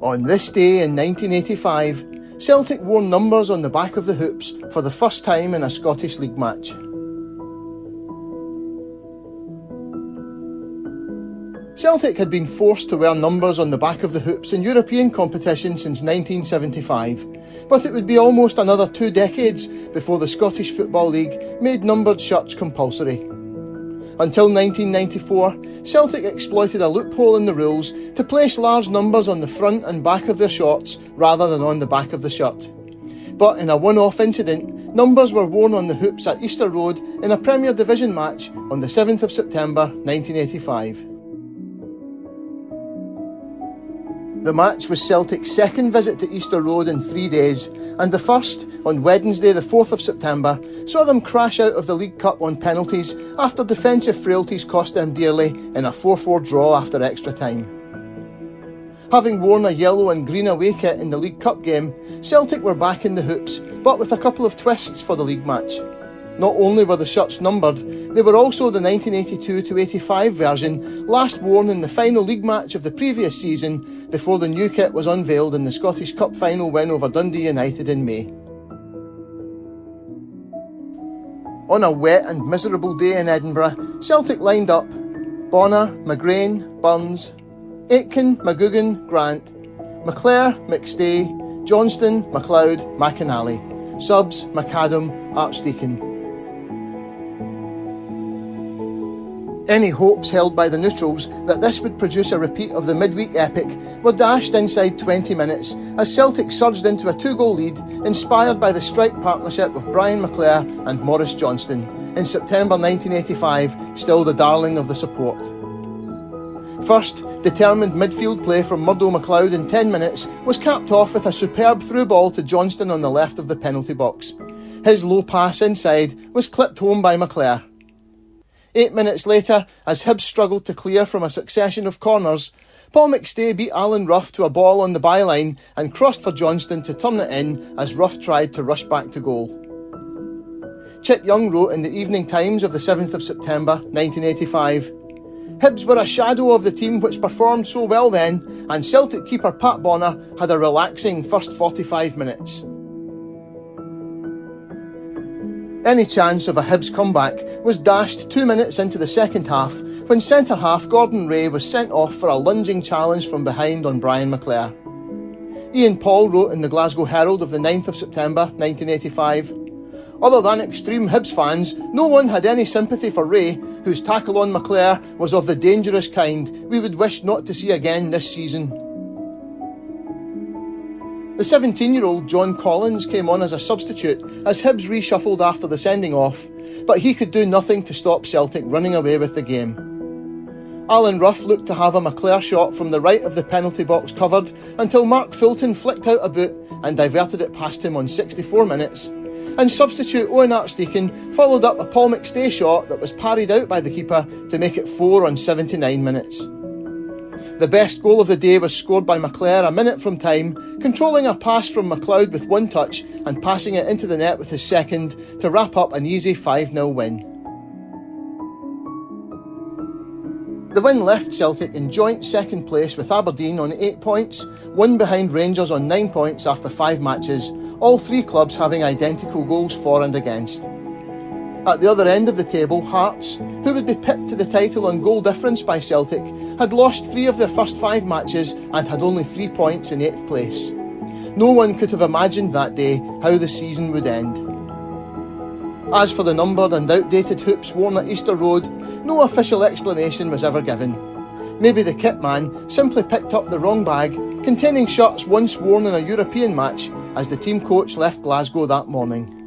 On this day in 1985, Celtic wore numbers on the back of the hoops for the first time in a Scottish League match. Celtic had been forced to wear numbers on the back of the hoops in European competition since 1975, but it would be almost another 2 decades before the Scottish Football League made numbered shirts compulsory. Until 1994, Celtic exploited a loophole in the rules to place large numbers on the front and back of their shorts rather than on the back of the shirt. But in a one-off incident, numbers were worn on the hoops at Easter Road in a Premier Division match on the 7th of September 1985. The match was Celtic's second visit to Easter Road in 3 days, and the first, on Wednesday the 4th of September, saw them crash out of the League Cup on penalties after defensive frailties cost them dearly in a 4-4 draw after extra time. Having worn a yellow and green away kit in the League Cup game, Celtic were back in the hoops, but with a couple of twists for the league match. Not only were the shirts numbered, they were also the 1982-85 version, last worn in the final league match of the previous season before the new kit was unveiled in the Scottish Cup final win over Dundee United in May. On a wet and miserable day in Edinburgh, Celtic lined up Bonner, McGrain, Burns, Aitken, McGugan, Grant, McClare, McStay, Johnston, MacLeod, McInally, subs, McAdam, Archdeacon. Any hopes held by the neutrals that this would produce a repeat of the midweek epic were dashed inside 20 minutes as Celtic surged into a 2-goal lead, inspired by the strike partnership of Brian McClare and Maurice Johnston, in September 1985, still the darling of the support. First, determined midfield play from Murdo MacLeod in 10 minutes was capped off with a superb through ball to Johnston on the left of the penalty box. His low pass inside was clipped home by McClare. 8 minutes later, as Hibs struggled to clear from a succession of corners, Paul McStay beat Alan Rough to a ball on the byline and crossed for Johnston to turn it in as Rough tried to rush back to goal. Chit Young wrote in the Evening Times of the 7th of September 1985, "Hibs were a shadow of the team which performed so well then, and Celtic keeper Pat Bonner had a relaxing first 45 minutes." Any chance of a Hibs comeback was dashed 2 minutes into the second half when centre-half Gordon Ray was sent off for a lunging challenge from behind on Brian McClare. Ian Paul wrote in the Glasgow Herald of the 9th of September 1985, "Other than extreme Hibs fans, no one had any sympathy for Ray, whose tackle on McClare was of the dangerous kind we would wish not to see again this season." The 17-year-old John Collins came on as a substitute as Hibs reshuffled after the sending off, but he could do nothing to stop Celtic running away with the game. Alan Rough looked to have a McClare shot from the right of the penalty box covered until Mark Fulton flicked out a boot and diverted it past him on 64 minutes, and substitute Owen Archdeacon followed up a Paul McStay shot that was parried out by the keeper to make it 4 on 79 minutes. The best goal of the day was scored by McClare a minute from time, controlling a pass from MacLeod with one touch and passing it into the net with his second to wrap up an easy 5-0 win. The win left Celtic in joint second place with Aberdeen on 8 points, one behind Rangers on 9 points after 5 matches, all 3 clubs having identical goals for and against. At the other end of the table, Hearts, who would be pipped to the title on goal difference by Celtic, had lost 3 of their first 5 matches and had only 3 points in 8th place. No one could have imagined that day how the season would end. As for the numbered and outdated hoops worn at Easter Road, no official explanation was ever given. Maybe the kit man simply picked up the wrong bag containing shirts once worn in a European match as the team coach left Glasgow that morning.